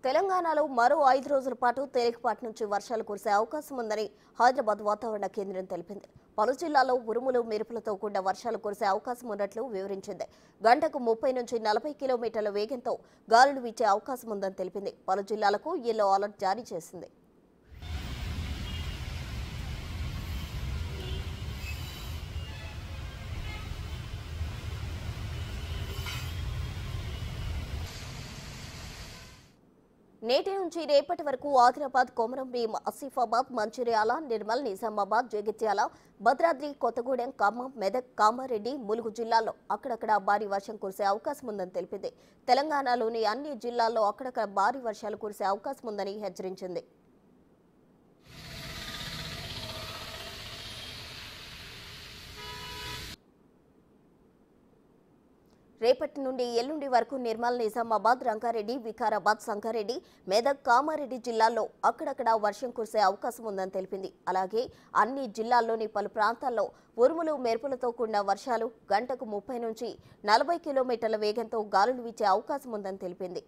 తెలంగాణలో మరో 5 రోజుల పాటు తేలికపాటి నుంచి వర్షాలు కురిసే అవకాశం ఉందని హైదరాబాద్ వాతావరణ కేంద్రం తెలిపింది. పలు జిల్లాల్లో ఉరుములు మెరుపులతో కూడిన వర్షాలు కురిసే అవకాశం ఉన్నట్లు వివరించింది. గంటకు 30 నుంచి 40 కిలోమీటర్ల వేగంతో గాలులు వీచే అవకాశం ఉందని తెలిపింది. పలు జిల్లాలకు యెల్లో అలర్ట్ జారీ చేసింది. నేటి నుంచి రేపటి వరకు ఆదిలాబాద్, కొమరంభీం, ఆసిఫాబాద్, మంచిర్యాల, నిర్మల్, నిజామాబాద్, జగిత్యాల, భద్రాద్రి కొత్తగూడెం, ఖమ్మం, మెదక్, కామారెడ్డి, ములుగు జిల్లాల్లో అక్కడక్కడ భారీ వర్షం కురిసే అవకాశం ఉందని తెలిపింది. తెలంగాణలోని అన్ని జిల్లాల్లో అక్కడక్కడ భారీ వర్షాలు కురిసే అవకాశం ఉందని హెచ్చరించింది. రేపటి నుండి ఎల్లుండి వరకు నిర్మల్, నిజామాబాద్, రంగారెడ్డి, వికారాబాద్, సంగారెడ్డి, మెదక్, కామారెడ్డి జిల్లాల్లో అక్కడక్కడ వర్షం కురిసే అవకాశం ఉందని తెలిపింది. అలాగే అన్ని జిల్లాల్లోని పలు ప్రాంతాల్లో ఉరుములు మెరుపులతో కూడిన వర్షాలు, గంటకు 30 నుంచి 40 కిలోమీటర్ల వేగంతో గాలులు వీచే అవకాశం ఉందని తెలిపింది.